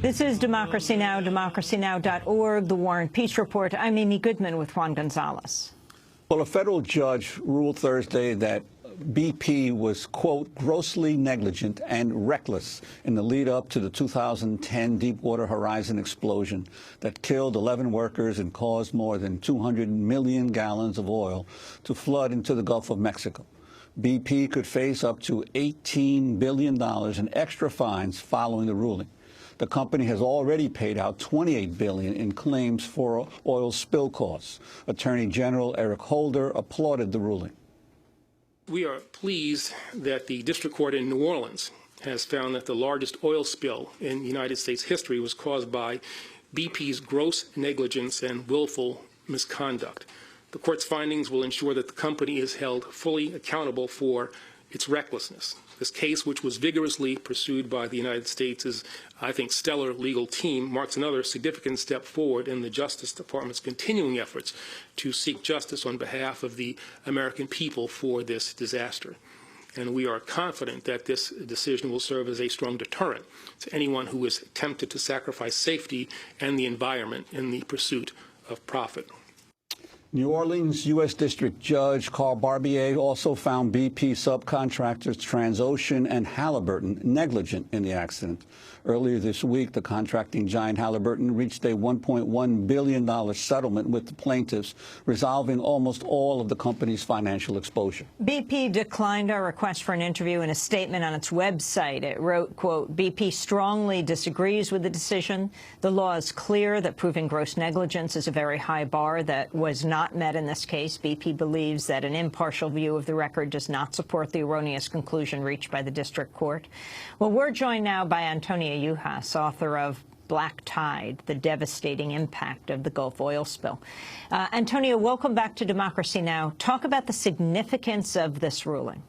This is Democracy Now!, democracynow.org, The War and Peace Report. I'm Amy Goodman with Juan Gonzalez. Well, a federal judge ruled Thursday that BP was, quote, grossly negligent and reckless in the lead up to the 2010 Deepwater Horizon explosion that killed 11 workers and caused more than 200 million gallons of oil to flood into the Gulf of Mexico. BP could face up to $18 billion in extra fines following the ruling. The company has already paid out $28 billion in claims for oil spill costs. Attorney General Eric Holder applauded the ruling. We are pleased that the district court in New Orleans has found that the largest oil spill in United States history was caused by BP's gross negligence and willful misconduct. The court's findings will ensure that the company is held fully accountable for its recklessness. This case, which was vigorously pursued by the United States' I think, stellar legal team, marks another significant step forward in the Justice Department's continuing efforts to seek justice on behalf of the American people for this disaster. And we are confident that this decision will serve as a strong deterrent to anyone who is tempted to sacrifice safety and the environment in the pursuit of profit. New Orleans U.S. District Judge Carl Barbier also found BP subcontractors Transocean and Halliburton negligent in the accident. Earlier this week, the contracting giant Halliburton reached a $1.1 billion settlement with the plaintiffs, resolving almost all of the company's financial exposure. BP declined our request for an interview. In a statement on its website, it wrote, quote, BP strongly disagrees with the decision. The law is clear that proving gross negligence is a very high bar that was not met in this case. BP believes that an impartial view of the record does not support the erroneous conclusion reached by the district court. Well, we're joined now by Antonia Yuhas, author of Black Tide, the devastating impact of the Gulf oil spill. Antonia, welcome back to Democracy Now! Talk about the significance of this ruling.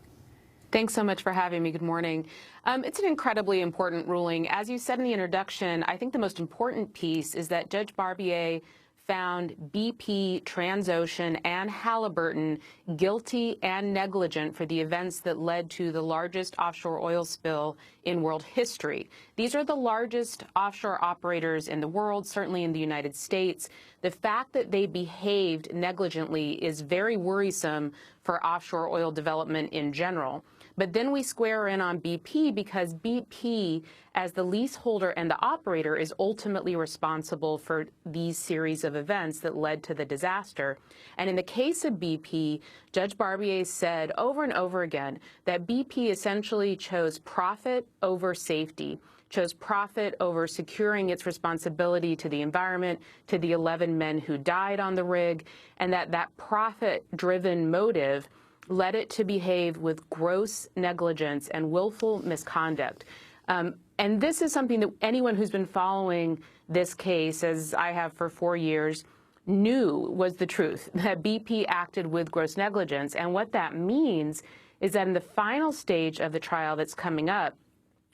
Thanks so much for having me. Good morning. It's an incredibly important ruling. As you said in the introduction, I think the most important piece is that Judge Barbier found BP, Transocean, and Halliburton guilty and negligent for the events that led to the largest offshore oil spill in world history. These are the largest offshore operators in the world, certainly in the United States. The fact that they behaved negligently is very worrisome for offshore oil development in general. But then we square in on BP because BP, as the leaseholder and the operator, is ultimately responsible for these series of events that led to the disaster. And in the case of BP, Judge Barbier said over and over again that BP essentially chose profit over safety, chose profit over securing its responsibility to the environment, to the 11 men who died on the rig, and that profit-driven motive led it to behave with gross negligence and willful misconduct. And this is something that anyone who's been following this case, as I have for 4 years, knew was the truth, that BP acted with gross negligence. And what that means is that in the final stage of the trial that's coming up,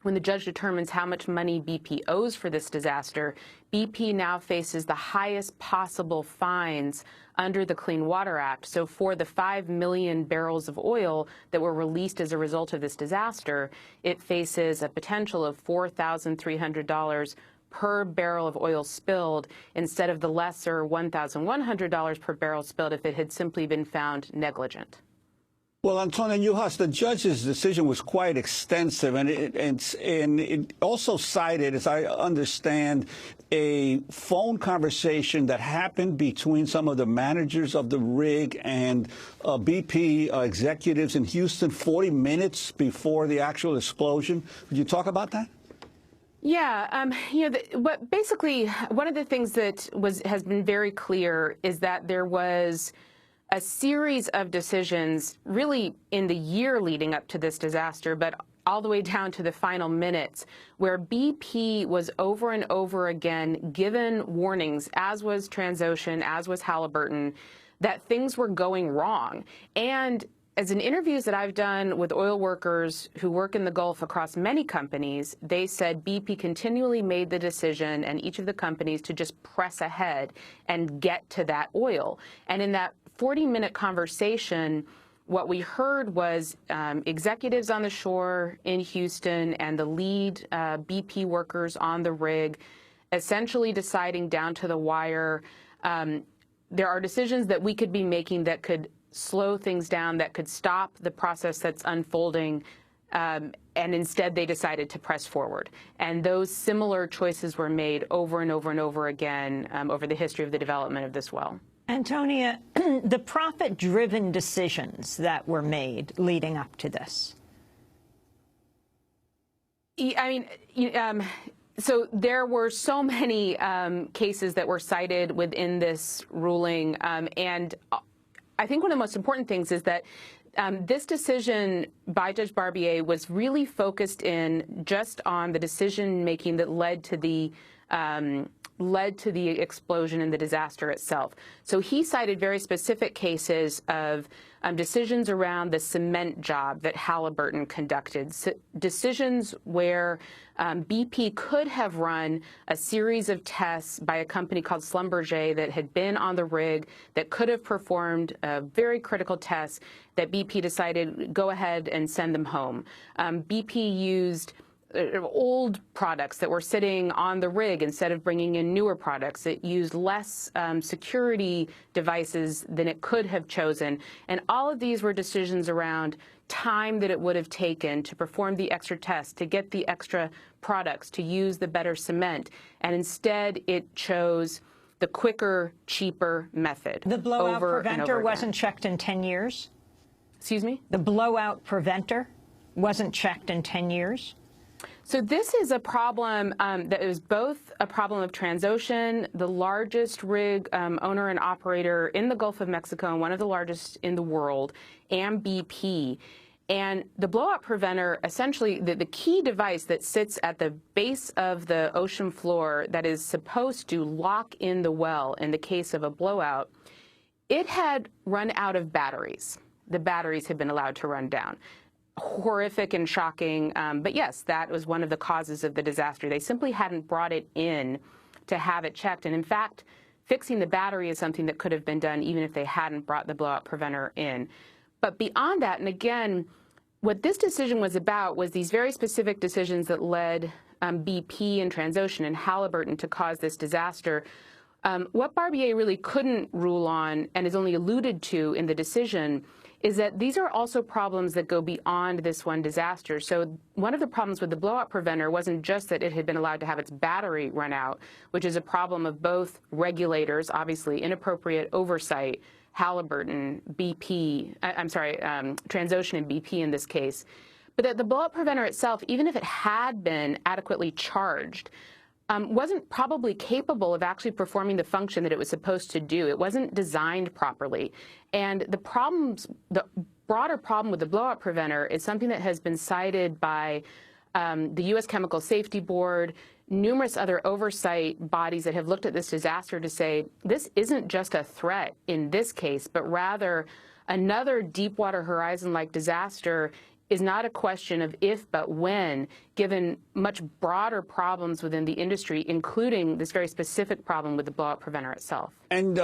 when the judge determines how much money BP owes for this disaster, BP now faces the highest possible fines under the Clean Water Act. So for the 5 million barrels of oil that were released as a result of this disaster, it faces a potential of $4,300 per barrel of oil spilled instead of the lesser $1,100 per barrel spilled if it had simply been found negligent. Well, Antonia Yuhas, the judge's decision was quite extensive, and it also cited, as I understand, a phone conversation that happened between some of the managers of the rig and BP executives in Houston 40 minutes before the actual explosion. Could you talk about that? Yeah, basically, one of the things that has been very clear is that there was a series of decisions really in the year leading up to this disaster, but all the way down to the final minutes, where BP was over and over again given warnings, as was Transocean, as was Halliburton, that things were going wrong. And as in interviews that I've done with oil workers who work in the Gulf across many companies, they said BP continually made the decision, and each of the companies, to just press ahead and get to that oil. And in that 40-minute conversation, what we heard was executives on the shore in Houston and the lead BP workers on the rig essentially deciding down to the wire, there are decisions that we could be making that could slow things down, that could stop the process that's unfolding, and instead they decided to press forward. And those similar choices were made over and over and over again over the history of the development of this well. Antonia, the profit-driven decisions that were made leading up to this. I mean, so there were so many cases that were cited within this ruling, and I think one of the most important things is that this decision by Judge Barbier was really focused in just on the decision-making that led to the explosion and the disaster itself. So he cited very specific cases of decisions around the cement job that Halliburton conducted, decisions where BP could have run a series of tests by a company called Schlumberger that had been on the rig, that could have performed very critical tests, that BP decided, go ahead and send them home. BP used old products that were sitting on the rig instead of bringing in newer products. It used less security devices than it could have chosen. And all of these were decisions around time that it would have taken to perform the extra tests, to get the extra products, to use the better cement. And instead, it chose the quicker, cheaper method. The blowout preventer wasn't checked in 10 years? Excuse me? The blowout preventer wasn't checked in 10 years? So this is a problem that is both a problem of Transocean, the largest rig owner and operator in the Gulf of Mexico and one of the largest in the world, and BP. And the blowout preventer, essentially the key device that sits at the base of the ocean floor that is supposed to lock in the well in the case of a blowout, it had run out of batteries. The batteries had been allowed to run down. Horrific and shocking, but yes, that was one of the causes of the disaster. They simply hadn't brought it in to have it checked. And in fact, fixing the battery is something that could have been done even if they hadn't brought the blowout preventer in. But beyond that, and again, what this decision was about was these very specific decisions that led BP and Transocean and Halliburton to cause this disaster. What Barbier really couldn't rule on and is only alluded to in the decision is that these are also problems that go beyond this one disaster. So one of the problems with the blowout preventer wasn't just that it had been allowed to have its battery run out, which is a problem of both regulators, obviously inappropriate oversight, Halliburton, BP, Transocean and BP in this case, but that the blowout preventer itself, even if it had been adequately charged, wasn't probably capable of actually performing the function that it was supposed to do. It wasn't designed properly. And the broader problem with the blowout preventer is something that has been cited by the U.S. Chemical Safety Board, numerous other oversight bodies that have looked at this disaster to say this isn't just a threat in this case, but rather another Deepwater Horizon-like disaster is not a question of if but when, given much broader problems within the industry, including this very specific problem with the blowout preventer itself. And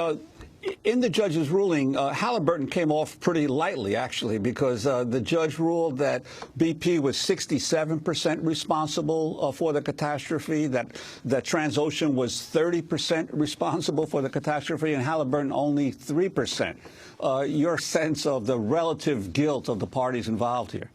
in the judge's ruling, Halliburton came off pretty lightly, actually, because the judge ruled that BP was 67% responsible for the catastrophe, that Transocean was 30% responsible for the catastrophe, and Halliburton only 3%. Your sense of the relative guilt of the parties involved here?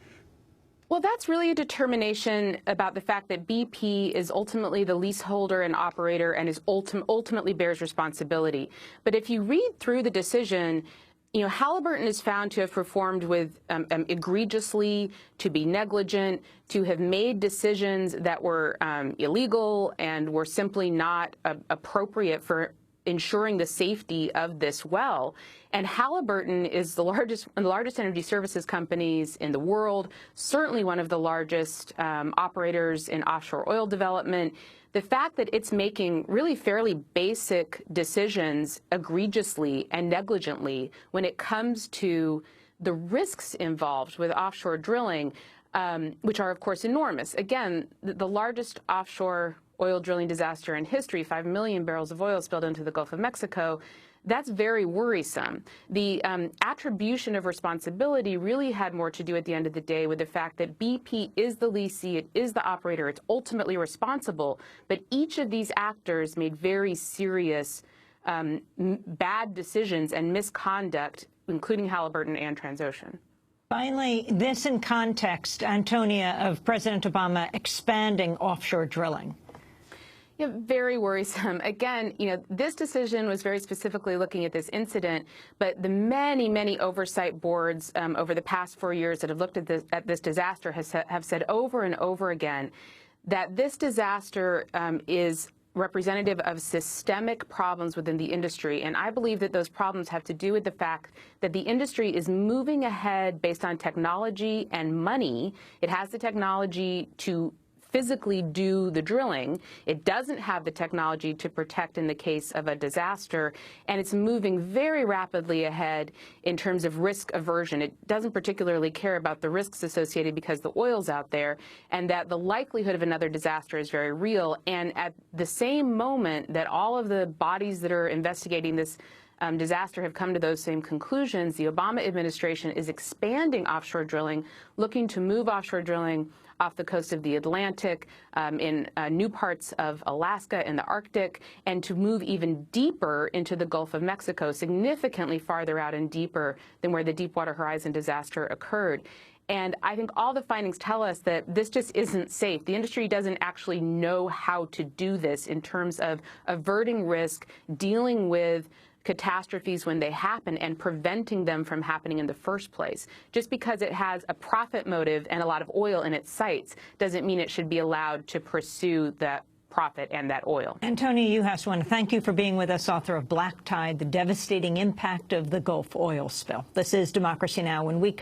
Well, that's really a determination about the fact that BP is ultimately the leaseholder and operator and is ultimately bears responsibility. But if you read through the decision, you know, Halliburton is found to have performed with egregiously, to be negligent, to have made decisions that were illegal and were simply not appropriate for ensuring the safety of this well. And Halliburton is one of the largest energy services companies in the world, certainly one of the largest operators in offshore oil development. The fact that it's making really fairly basic decisions egregiously and negligently when it comes to the risks involved with offshore drilling, which are, of course, enormous. Again, the largest offshore oil drilling disaster in history, 5 million barrels of oil spilled into the Gulf of Mexico. That's very worrisome. The attribution of responsibility really had more to do at the end of the day with the fact that BP is the lessee, it is the operator, it's ultimately responsible, but each of these actors made very serious bad decisions and misconduct, including Halliburton and Transocean. Finally, this in context, Antonia, of President Obama expanding offshore drilling. Yeah, very worrisome. Again, this decision was very specifically looking at this incident, but the many, many oversight boards over the past 4 years that have looked at this disaster have said over and over again that this disaster is representative of systemic problems within the industry. And I believe that those problems have to do with the fact that the industry is moving ahead based on technology and money. It has the technology to physically do the drilling. It doesn't have the technology to protect in the case of a disaster, and it's moving very rapidly ahead in terms of risk aversion. It doesn't particularly care about the risks associated because the oil's out there, and that the likelihood of another disaster is very real. And at the same moment that all of the bodies that are investigating this disaster have come to those same conclusions, the Obama administration is expanding offshore drilling, looking to move offshore drilling off the coast of the Atlantic, in new parts of Alaska and the Arctic, and to move even deeper into the Gulf of Mexico, significantly farther out and deeper than where the Deepwater Horizon disaster occurred. And I think all the findings tell us that this just isn't safe. The industry doesn't actually know how to do this in terms of averting risk, dealing with catastrophes when they happen, and preventing them from happening in the first place. Just because it has a profit motive and a lot of oil in its sights doesn't mean it should be allowed to pursue that profit and that oil. Antonia Uhas, I want to thank you for being with us, author of Black Tide, The Devastating Impact of the Gulf Oil Spill. This is Democracy Now! When we